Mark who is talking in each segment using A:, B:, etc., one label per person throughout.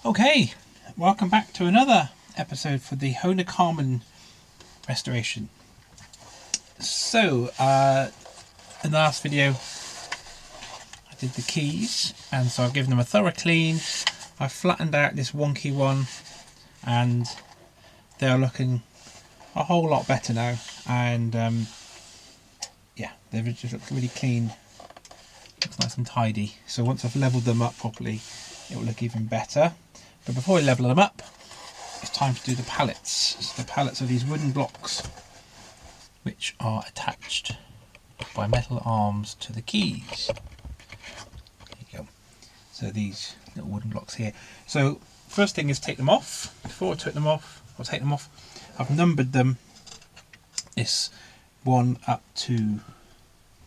A: Okay, welcome back to another episode for the Hohner Carmen restoration. So, in the last video I did the keys, and so I've given them a thorough clean. I've flattened out this wonky one and they're looking a whole lot better now, and yeah, they just look really clean. Looks nice and tidy. So once I've leveled them up properly, it will look even better. But before I level them up, it's time to do the pallets. So the pallets are these wooden blocks which are attached by metal arms to the keys. There you go. So these little wooden blocks here. So first thing is take them off. Before I take them off, I've numbered them. It's 1 up to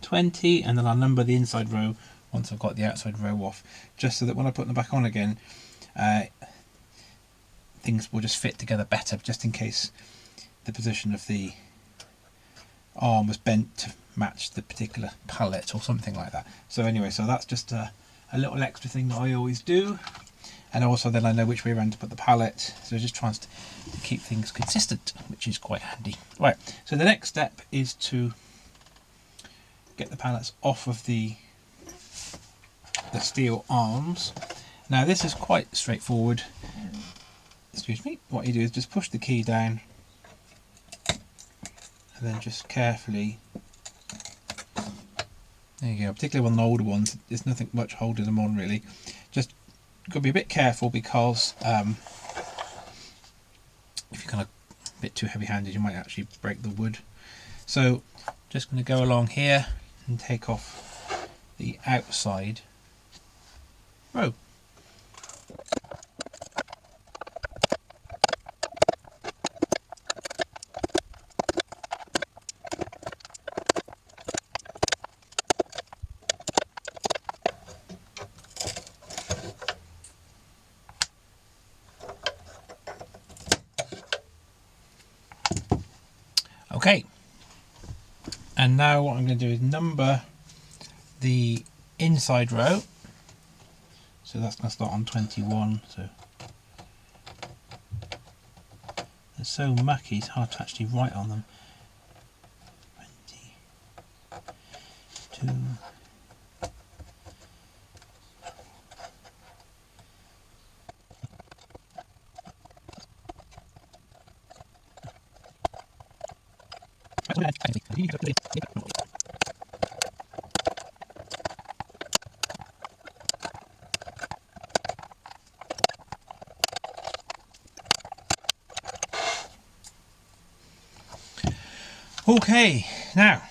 A: 20, and then I'll number the inside row once I've got the outside row off, just so that when I put them back on again, things will just fit together better, just in case the position of the arm was bent to match the particular pallet or something like that. So anyway, so that's just a little extra thing that I always do, and also then I know which way around to put the pallet, so just tries to keep things consistent, which is quite handy. Right, so the next step is to get the pallets off of the steel arms. Now this is quite straightforward. Excuse me. What you do is just push the key down and then just carefully, there you go, particularly on the older ones, there's nothing much holding them on really. Just got to be a bit careful, because if you're kind of a bit too heavy handed you might actually break the wood. So just going to go along here and take off the outside row. Okay, and now what I'm going to do is number the inside row. So that's going to start on 21. So they're so mucky, it's hard to actually write on them. 22. Okay, now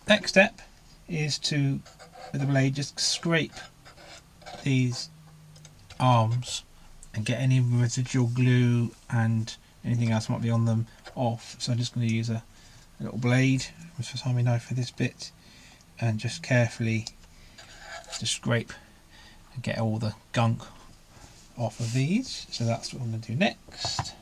A: next step is to, with the blade, just scrape these arms and get any residual glue and anything else that might be on them off. So I'm just going to use a little blade with a Sami knife for this bit, and just carefully just scrape and get all the gunk off of these. So that's what I'm going to do next.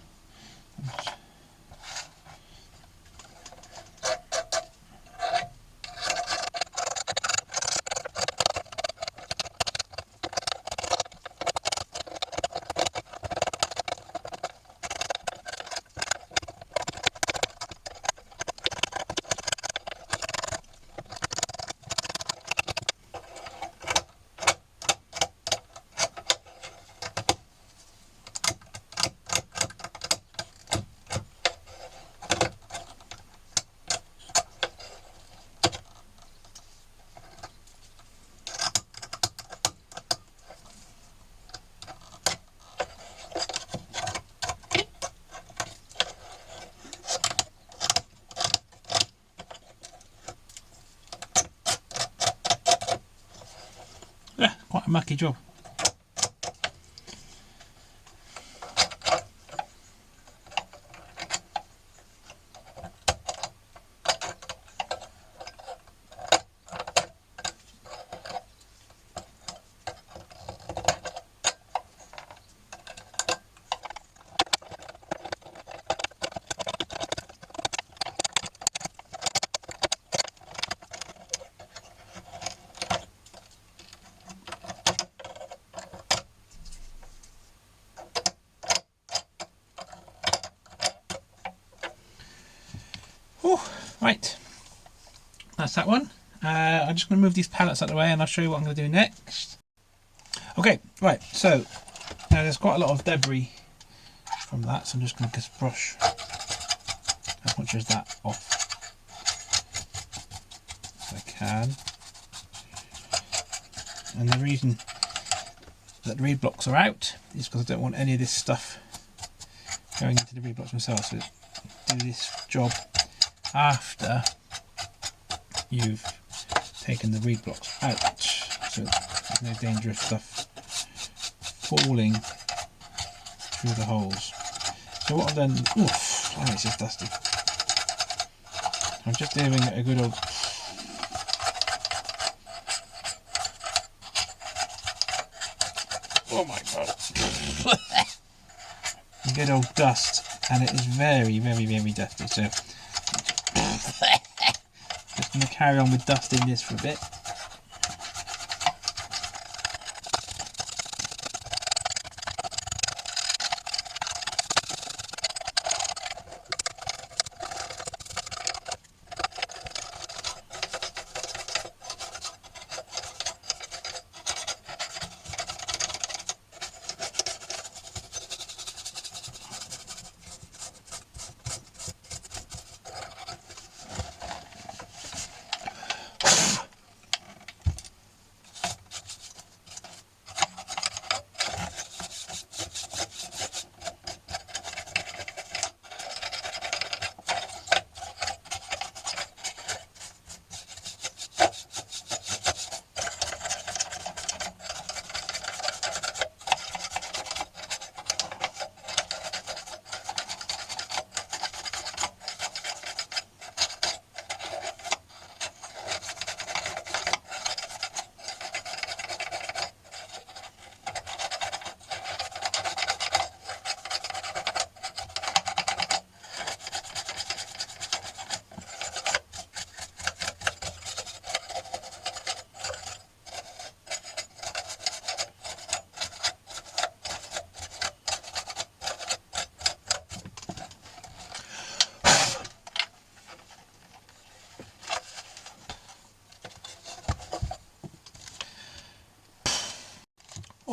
A: Yeah, quite a mucky job. Right, that's that one. I'm just going to move these pallets out of the way and I'll show you what I'm going to do next. Okay, right, so now there's quite a lot of debris from that, so I'm just going to just brush as much as that off as I can. And the reason that the reed blocks are out is because I don't want any of this stuff going into the reed blocks themselves. So do this job after you've taken the reed blocks out, so there's no danger of stuff falling through the holes. So what I've done, oof, oh, it's just dusty. I'm just doing a good old oh my god. Good old dust, and it is very, very, very dusty. So just going to carry on with dusting this for a bit.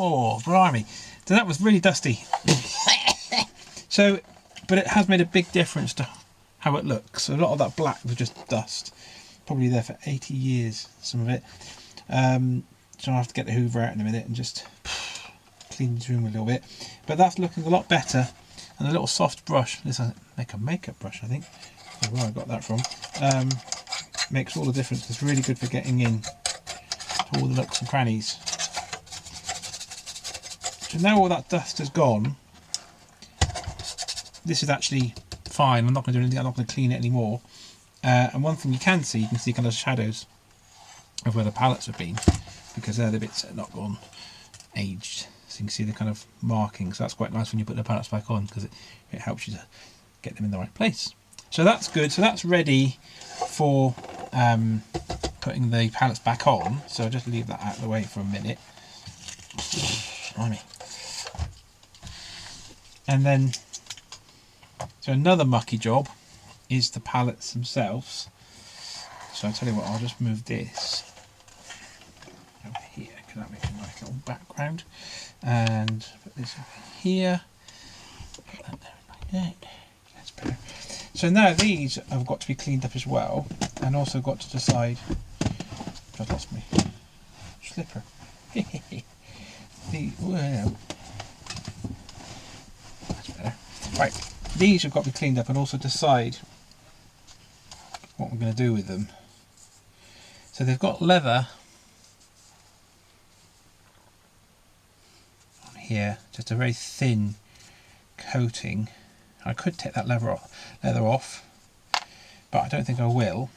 A: Oh, blimey. So that was really dusty. So, but it has made a big difference to how it looks. So a lot of that black was just dust. Probably there for 80 years, some of it. So I'll have to get the Hoover out in a minute and just clean this room a little bit. But that's looking a lot better. And a little soft brush, this is like a makeup brush, I think. I don't know where I got that from. Makes all the difference. It's really good for getting in to all the nooks and crannies. So now all that dust has gone, this is actually fine. I'm not going to do anything, I'm not going to clean it anymore. And one thing you can see kind of shadows of where the pallets have been, because they're the bits that are not gone aged. So you can see the kind of markings. So that's quite nice when you put the pallets back on, because it helps you to get them in the right place. So that's good. So that's ready for putting the pallets back on. So I'll just leave that out of the way for a minute. Blimey. And then, so another mucky job is the pallets themselves. So I'll tell you what, I'll just move this over here, because that makes a nice little background. And put this over here. Put that there like that. That's better. So now these have got to be cleaned up as well, and also got to decide. I've lost my slipper. Well, that's better. Right, these have got to be cleaned up and also decide what we're going to do with them. So they've got leather on here, just a very thin coating. I could take that leather off, but I don't think I will.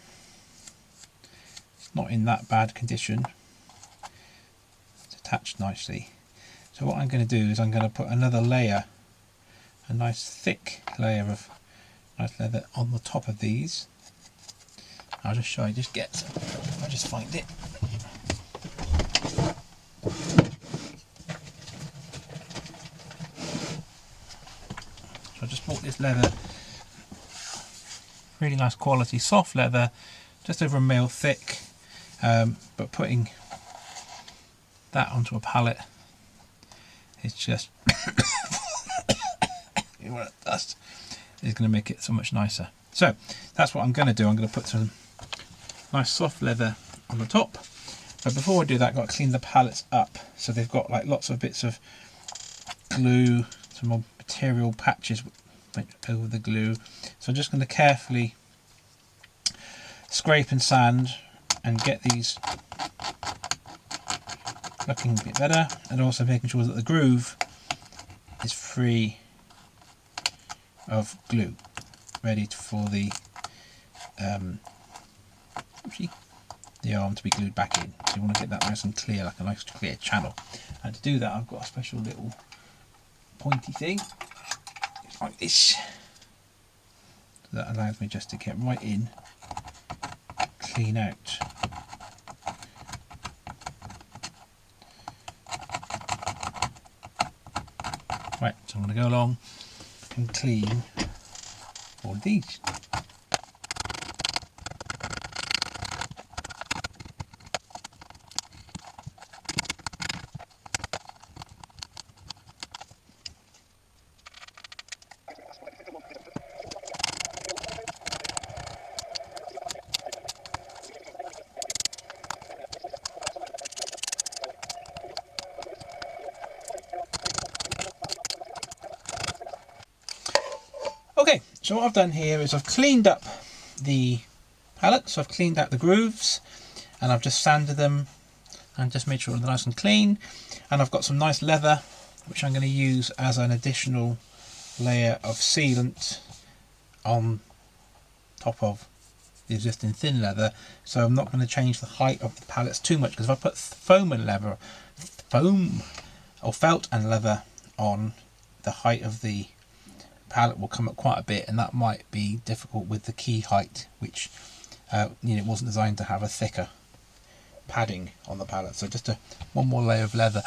A: It's not in that bad condition. It's attached nicely. So what I'm going to do is I'm going to put another layer, a nice thick layer of nice leather on the top of these. I'll just show you, just get some, I'll just find it. So I just bought this leather really nice quality soft leather, just over a mil thick, but putting that onto a pallet is just dust is going to make it so much nicer. So that's what I'm going to do. I'm going to put some nice soft leather on the top, but before I do that, I've got to clean the pallets up. So they've got like lots of bits of glue, some more material patches over the glue. So I'm just going to carefully scrape and sand and get these looking a bit better, and also making sure that the groove is free of glue, ready for the arm to be glued back in. So you want to get that nice and clear, like a nice clear channel. And to do that, I've got a special little pointy thing like this. So that allows me just to get right in, clean out. Right, so I'm going to go along and clean all of these. Okay, so what I've done here is I've cleaned up the pallets, so I've cleaned out the grooves, and I've just sanded them and just made sure they're nice and clean. And I've got some nice leather, which I'm going to use as an additional layer of sealant on top of the existing thin leather. So I'm not going to change the height of the pallets too much, because if I put foam or felt and leather on, the height of the pallet will come up quite a bit, and that might be difficult with the key height, which it wasn't designed to have a thicker padding on the pallet. So just one more layer of leather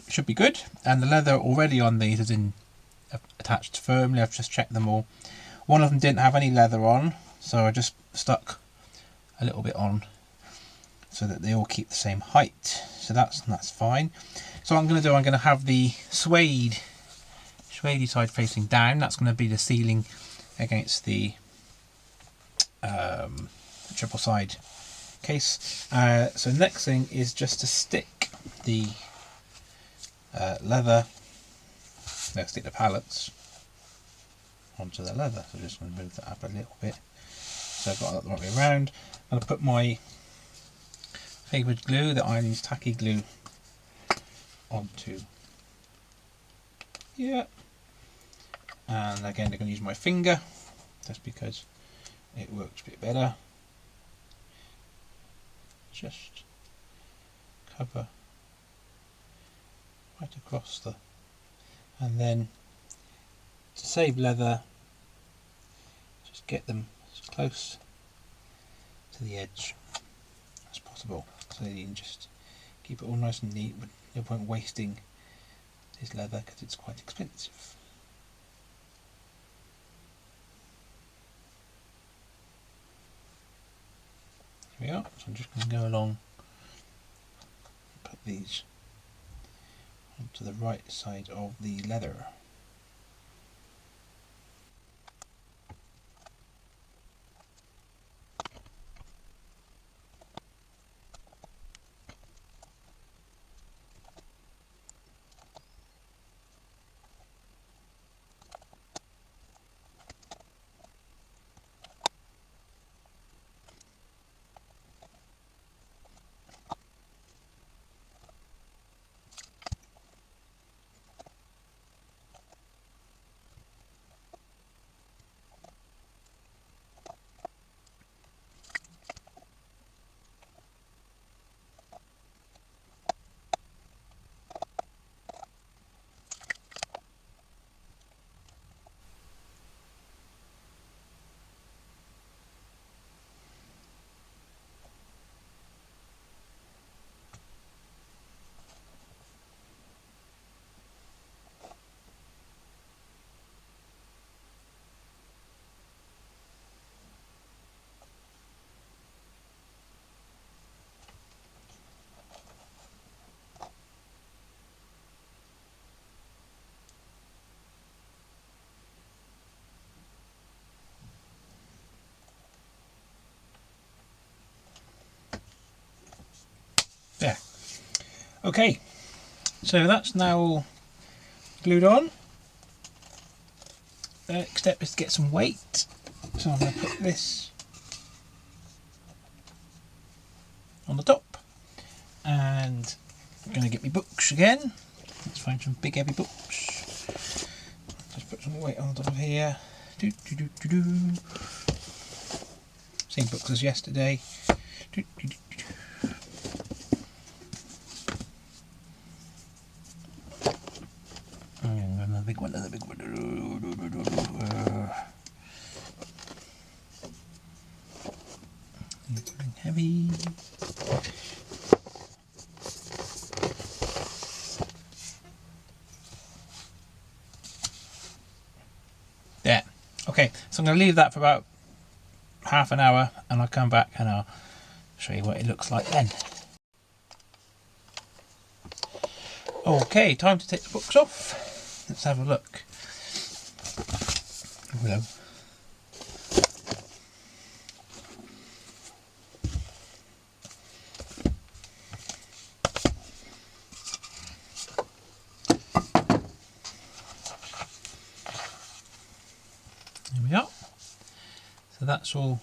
A: should be good. And the leather already on these is attached firmly. I've just checked them all. One of them didn't have any leather on, so I just stuck a little bit on so that they all keep the same height. So that's fine. So what I'm going to do, I'm going to have the suede side facing down. That's going to be the sealing against the triple side case. So next thing is just to stick the stick the pallets onto the leather. So just going to move that up a little bit. So I've got that the right way around. I'm going to put my favoured glue, the Ireland's tacky glue, onto here. And again, I'm going to use my finger just because it works a bit better. Just cover right across and then to save leather, just get them as close to the edge as possible, so you can just keep it all nice and neat, but no point wasting this leather because it's quite expensive. Here we are. So I'm just going to go along, put these onto the right side of the leather. Okay, so that's now all glued on. The next step is to get some weight. So I'm going to put this on the top, and I'm going to get my books again. Let's find some big heavy books. Just put some weight on top of here. Same books as yesterday. Another big one, another big one. Heavy. There. Okay, so I'm going to leave that for about half an hour, and I'll come back and I'll show you what it looks like then. Okay, time to take the books off. Let's have a look. Hello. There we are. So that's all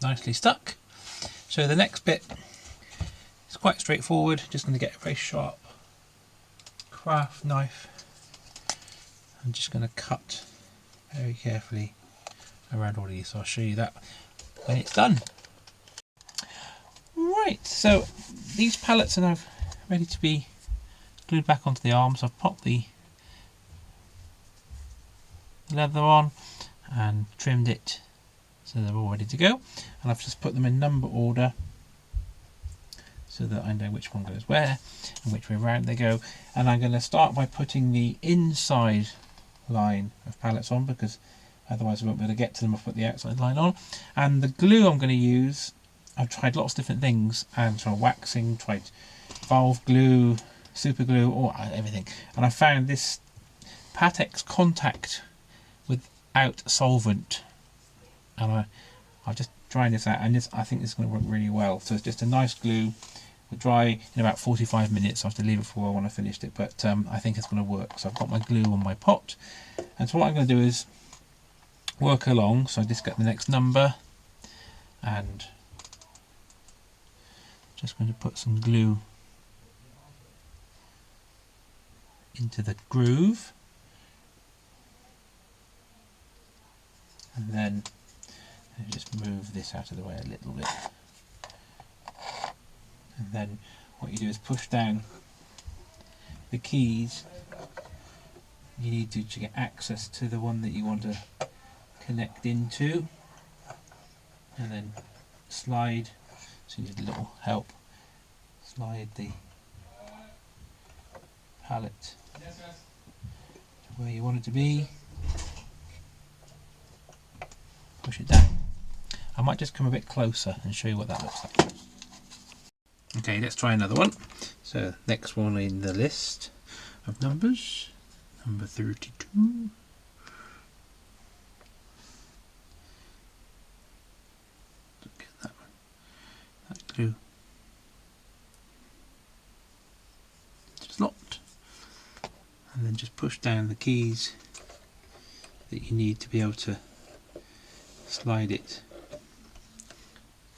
A: nicely stuck. So the next bit is quite straightforward. Just going to get a very sharp craft knife. I'm just going to cut very carefully around all of these. So I'll show you that when it's done. Right, so these pallets are now ready to be glued back onto the arms. I've popped the leather on and trimmed it so they're all ready to go, and I've just put them in number order so that I know which one goes where and which way around they go. And I'm going to start by putting the inside line of pallets on, because otherwise I won't be able to get to them. I've put the outside line on, and the glue I'm going to use, I've tried lots of different things and tried waxing, tried valve glue, super glue, or everything, and I found this Patex contact without solvent, and I'll just try this out, and I think this is going to work really well. So it's just a nice glue. It'll dry in about 45 minutes. I have to leave it for a while when I finished it, but I think it's going to work. So I've got my glue on my pot, and so what I'm going to do is work along. So I just get the next number, and just going to put some glue into the groove, and then just move this out of the way a little bit, and then what you do is push down the keys you need to get access to the one that you want to connect into, and then slide, so you need a little help, slide the pallet to where you want it to be, push it down. I might just come a bit closer and show you what that looks like. Okay, let's try another one. So next one in the list of numbers, number 32. Look at that one. That glue. Slot. And then just push down the keys that you need to be able to slide it.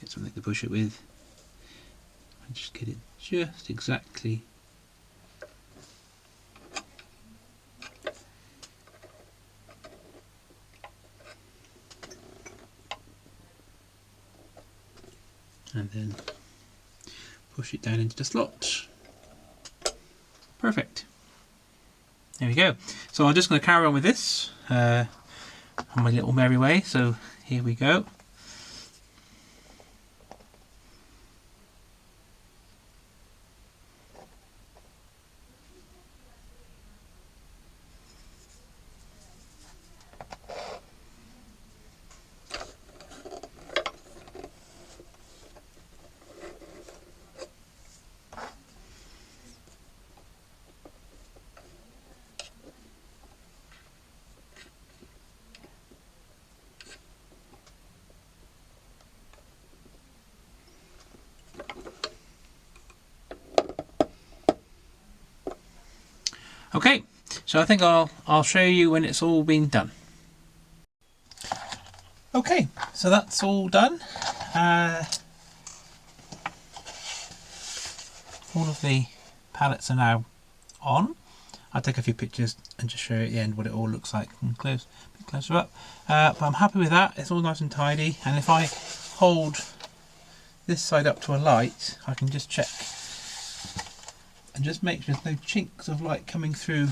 A: Get something to push it with. And just get it just exactly and then push it down into the slot. Perfect. There we go. So I'm just going to carry on with this on my little merry way. So here we go. Okay, so I think I'll show you when it's all been done. Okay, so that's all done. All of the pallets are now on. I'll take a few pictures and just show you at the end what it all looks like from a bit closer up. But I'm happy with that. It's all nice and tidy. And if I hold this side up to a light, I can just check and just make sure there's no chinks of light coming through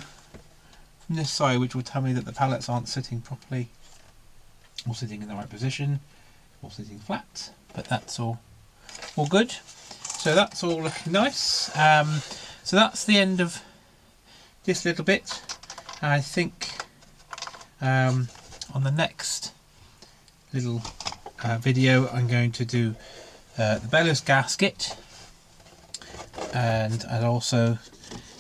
A: from this side, which will tell me that the pallets aren't sitting properly or sitting in the right position or sitting flat. But that's all good. So that's all looking nice. So that's the end of this little bit. I think on the next little video I'm going to do the bellows gasket, and I'll also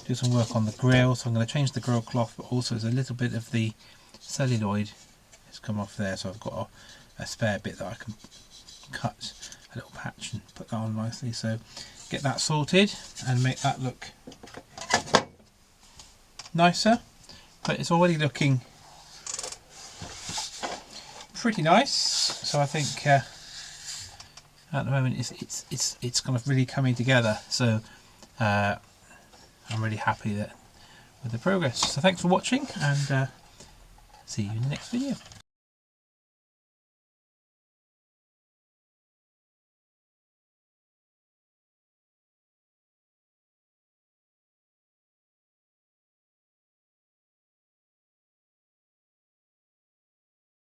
A: do some work on the grill. So I'm going to change the grill cloth, but also there's a little bit of the celluloid has come off there, so I've got a spare bit that I can cut a little patch and put that on nicely. So get that sorted and make that look nicer, but it's already looking pretty nice. So I think at the moment it's kind of really coming together. So I'm really happy with the progress. So thanks for watching, and see you in the next video.